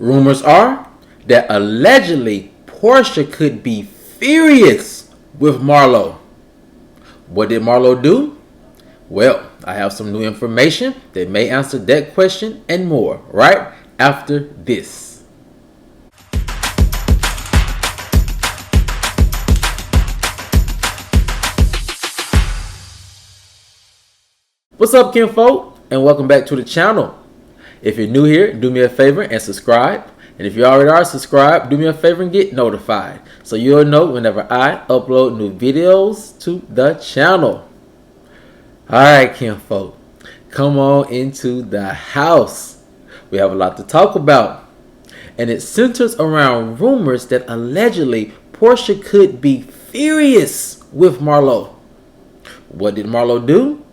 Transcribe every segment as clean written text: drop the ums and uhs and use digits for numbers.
Rumors are that allegedly Porsha could be furious with Marlo. What did Marlo do? Well, I have some new information that may answer that question and more right after this. What's up, kinfolk, and welcome back to the channel. If you're new here, do me a favor and subscribe. And if you already are subscribed, do me a favor and get notified so you'll know whenever I upload new videos to the channel. Alright, kinfolk, come on into the house. We have a lot to talk about. And it centers around rumors that allegedly Porsha could be furious with Marlo. What did Marlo do?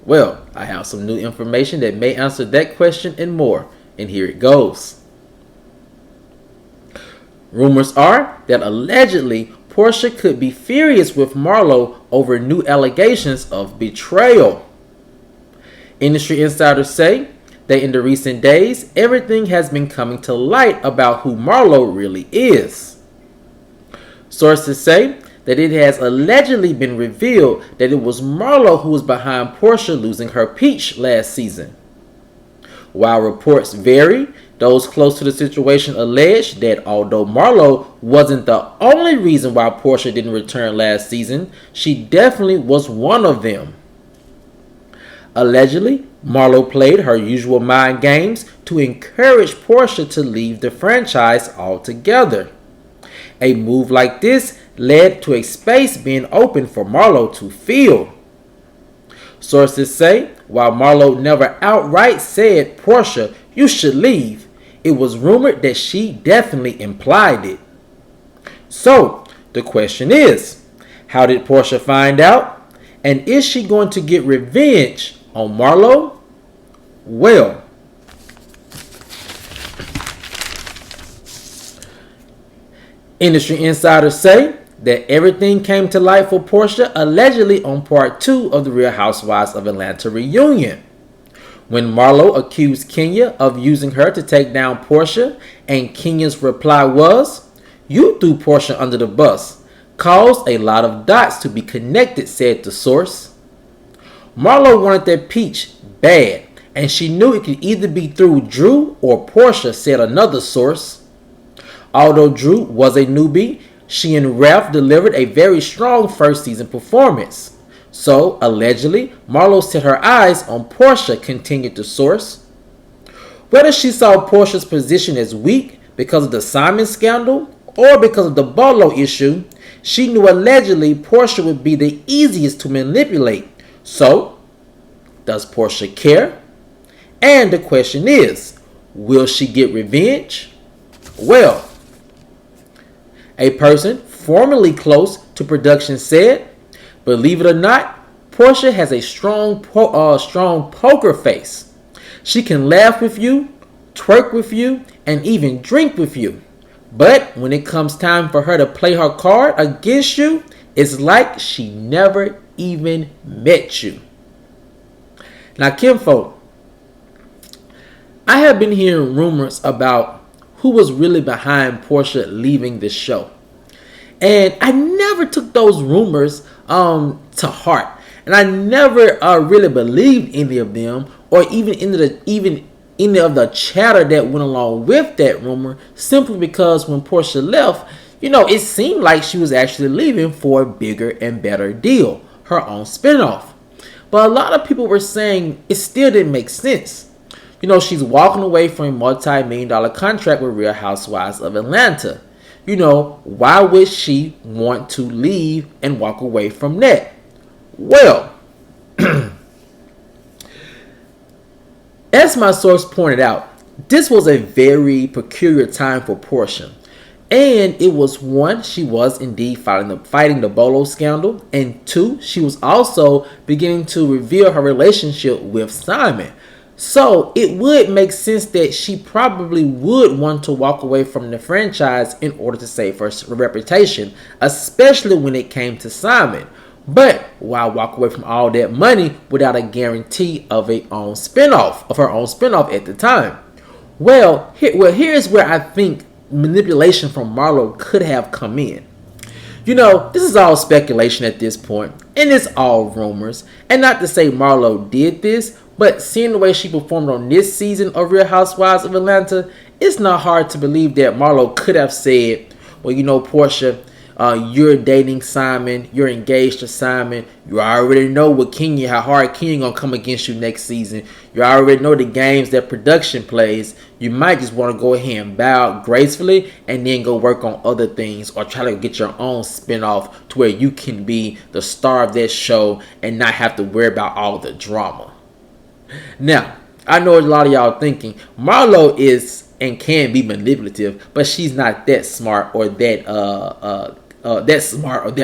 Well, I have some new information that may answer that question and more, and here it goes. Rumors are that allegedly Porsha could be furious with Marlo over new allegations of betrayal. Industry insiders say that in the recent days, everything has been coming to light about who Marlo really is. Sources say that it has allegedly been revealed that it was Marlo who was behind Porsha losing her peach last season. While reports vary, those close to the situation allege that although Marlo wasn't the only reason why Porsha didn't return last season, she definitely was one of them. Allegedly, Marlo played her usual mind games to encourage Porsha to leave the franchise altogether. A move like this led to a space being open for Marlo to fill. Sources say while Marlo never outright said, "Porsha, you should leave," it was rumored that she definitely implied it. So, the question is, how did Porsha find out? And is she going to get revenge on Marlo? Well, industry insiders say that everything came to light for Porsha allegedly on part 2 of the Real Housewives of Atlanta reunion. When Marlo accused Kenya of using her to take down Porsha, and Kenya's reply was, "You threw Porsha under the bus," caused a lot of dots to be connected, said the source. Marlo wanted that peach bad, and she knew it could either be through Drew or Porsha, said another source. Although Drew was a newbie, she and Ralph delivered a very strong first season performance. So, allegedly, Marlo set her eyes on Porsha, continued the source. Whether she saw Porsha's position as weak because of the Simon scandal or because of the Bolo issue, she knew allegedly Porsha would be the easiest to manipulate. So, does Porsha care? And the question is, will she get revenge? Well, a person formerly close to production said, "Believe it or not, Porsha has a strong poker face. She can laugh with you, twerk with you, and even drink with you. But when it comes time for her to play her card against you, it's like she never even met you." Now, kinfolk, I have been hearing rumors about who was really behind Porsha leaving the show. And I never took those rumors to heart. And I never really believed any of them, or even any of the chatter that went along with that rumor, simply because when Porsha left, it seemed like she was actually leaving for a bigger and better deal, her own spinoff. But a lot of people were saying it still didn't make sense. She's walking away from a multi-million-dollar contract with Real Housewives of Atlanta. Why would she want to leave and walk away from that? Well, as my source pointed out, this was a very peculiar time for Porsha. And it was, one, she was indeed fighting the Bolo scandal. And two, she was also beginning to reveal her relationship with Simon. So it would make sense that she probably would want to walk away from the franchise in order to save her reputation, especially when it came to Simon. But why walk away from all that money without a guarantee of her own spinoff at the time? Here's where I think manipulation from Marlo could have come in. This is all speculation at this point, and it's all rumors. And not to say Marlo did this, but seeing the way she performed on this season of Real Housewives of Atlanta, it's not hard to believe that Marlo could have said, well, Porsha, you're dating Simon, you're engaged to Simon, you already know how hard Kenya gonna come against you next season. You already know the games that production plays. You might just want to go ahead and bow out gracefully and then go work on other things, or try to get your own spinoff to where you can be the star of that show and not have to worry about all the drama. Now, I know a lot of y'all thinking Marlo is and can be manipulative, but she's not that smart or that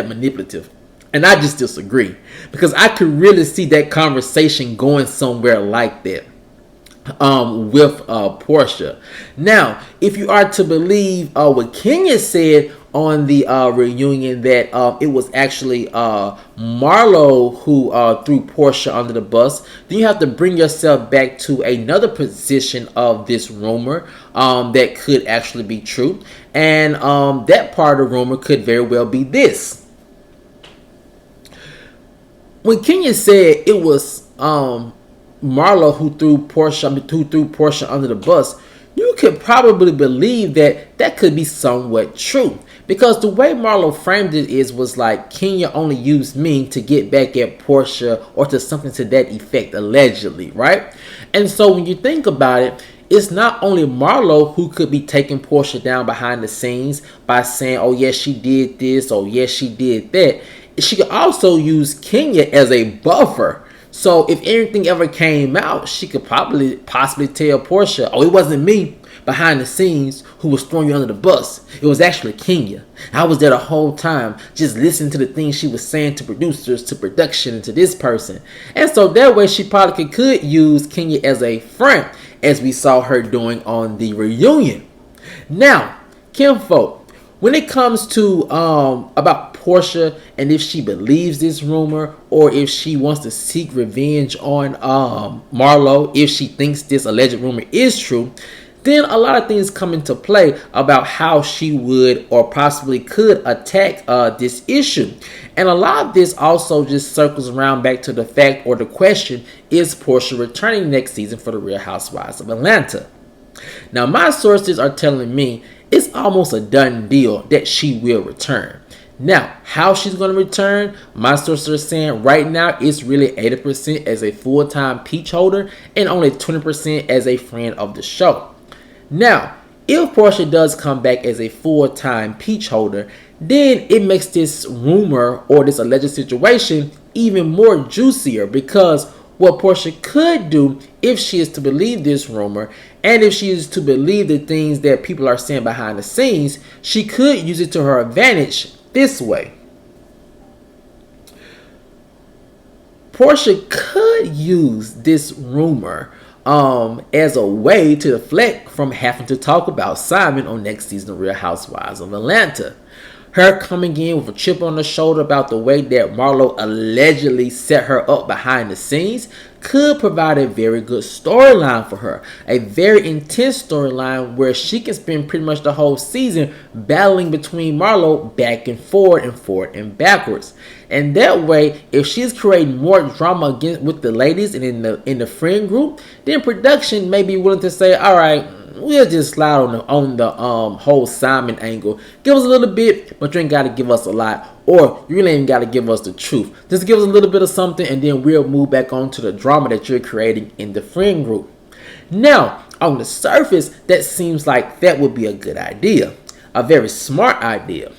manipulative. And I just disagree, because I could really see that conversation going somewhere like that with Porsha. Now, if you are to believe what Kenya said on the reunion, that it was actually Marlo who threw Porsha under the bus, then you have to bring yourself back to another position of this rumor that could actually be true. And that part of the rumor could very well be this. When Kenya said it was Marlo who threw Porsha under the bus, you could probably believe that could be somewhat true. Because the way Marlo framed it was like, Kenya only used me to get back at Porsha, or to something to that effect, allegedly, right? And so when you think about it, it's not only Marlo who could be taking Porsha down behind the scenes by saying, oh yes, she did this, oh yes, she did that. She could also use Kenya as a buffer. So if anything ever came out, she could possibly tell Porsha, oh, it wasn't me behind the scenes who was throwing you under the bus. It was actually Kenya. I was there the whole time, just listening to the things she was saying to producers, to production, and to this person. And so that way she probably could use Kenya as a front, as we saw her doing on the reunion. Now, Kimfolk, when it comes to about Porsha and if she believes this rumor, or if she wants to seek revenge on Marlo, if she thinks this alleged rumor is true, then a lot of things come into play about how she would or possibly could attack this issue. And a lot of this also just circles around back to the fact, or the question, is Porsha returning next season for the Real Housewives of Atlanta? Now, my sources are telling me it's almost a done deal that she will return. Now, how she's going to return, my sources are saying right now it's really 80% as a full-time peach holder and only 20% as a friend of the show. Now, if Porsha does come back as a full-time peach holder, then it makes this rumor or this alleged situation even more juicier, because what Porsha could do, if she is to believe this rumor, and if she is to believe the things that people are saying behind the scenes, she could use it to her advantage this way. Porsha could use this rumor as a way to deflect from having to talk about Simon on next season of Real Housewives of Atlanta. Her coming in with a chip on the shoulder about the way that Marlo allegedly set her up behind the scenes could provide a very good storyline for her. A very intense storyline where she can spend pretty much the whole season battling between Marlo back and forward and backwards. And that way, if she's creating more drama with the ladies and in the friend group, then production may be willing to say, all right, we'll just slide on the whole Simon angle. Give us a little bit, but you ain't got to give us a lot. Or you really ain't got to give us the truth. Just give us a little bit of something, and then we'll move back on to the drama that you're creating in the friend group. Now, on the surface, that seems like that would be a good idea. A very smart idea.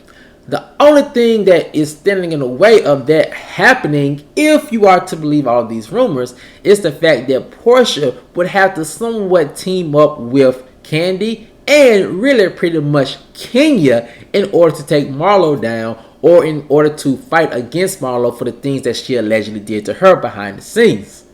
The only thing that is standing in the way of that happening, if you are to believe all these rumors, is the fact that Porsha would have to somewhat team up with Candy and really pretty much Kenya in order to take Marlo down, or in order to fight against Marlo for the things that she allegedly did to her behind the scenes.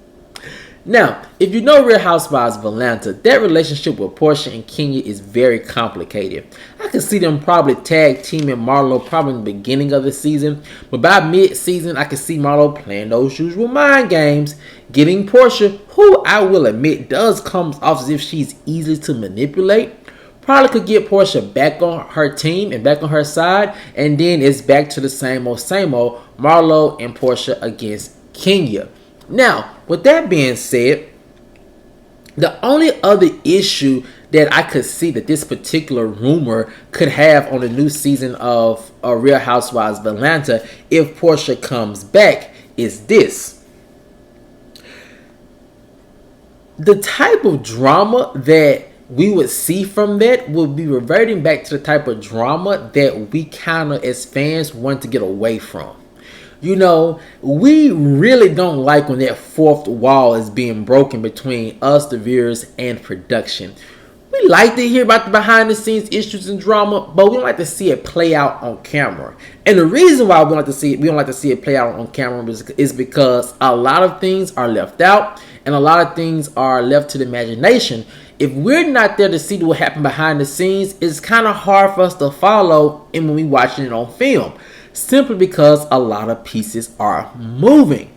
Now, if you know Real Housewives of Atlanta, that relationship with Porsha and Kenya is very complicated. I could see them probably tag teaming Marlo probably in the beginning of the season, but by mid-season, I could see Marlo playing those usual mind games, getting Porsha, who I will admit does come off as if she's easy to manipulate. Probably could get Porsha back on her team and back on her side, and then it's back to the same old Marlo and Porsha against Kenya. Now, with that being said, the only other issue that I could see that this particular rumor could have on the new season of Real Housewives of Atlanta if Porsha comes back is this. The type of drama that we would see from that will be reverting back to the type of drama that we kind of as fans want to get away from. You know, we really don't like when that fourth wall is being broken between us, the viewers, and production. We like to hear about the behind the scenes issues and drama, but we don't like to see it play out on camera. And the reason why we don't like to see it play out on camera is because a lot of things are left out and a lot of things are left to the imagination. If we're not there to see what happened behind the scenes, it's kind of hard for us to follow and when we're watching it on film. Simply because a lot of pieces are moving.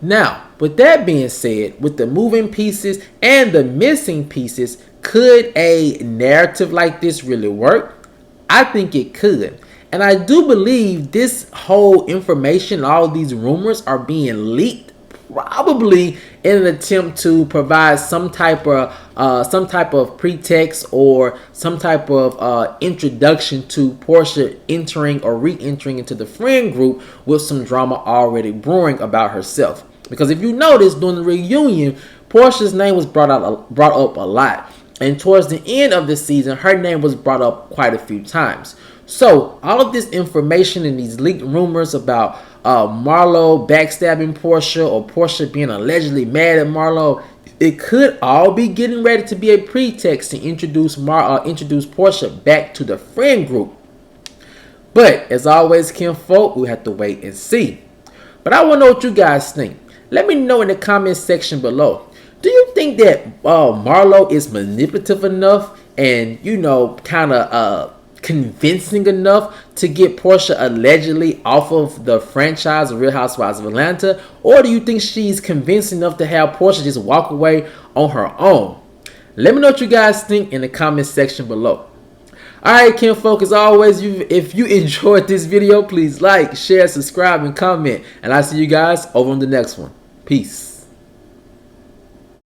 Now, with that being said, with the moving pieces and the missing pieces, could a narrative like this really work? I think it could. And I do believe this whole information, all these rumors are being leaked probably in an attempt to provide some type of pretext or some type of introduction to Porsha entering or re-entering into the friend group with some drama already brewing about herself. Because if you notice, during the reunion, Porsha's name was brought up a lot, and towards the end of the season, her name was brought up quite a few times. So all of this information and these leaked rumors about Marlo backstabbing Porsha or Porsha being allegedly mad at Marlo, it could all be getting ready to be a pretext to introduce Porsha back to the friend group. But as always, kinfolk, we have to wait and see. But I want to know what you guys think. Let me know in the comment section below. Do you think that Marlo is manipulative enough and, you know, kind of convincing enough to get Porsha allegedly off of the franchise of Real Housewives of Atlanta? Or do you think she's convincing enough to have Porsha just walk away on her own? Let me know what you guys think in the comment section below. Alright, kinfolk, as always, if you enjoyed this video, please like, share, subscribe, and comment. And I'll see you guys over on the next one. Peace.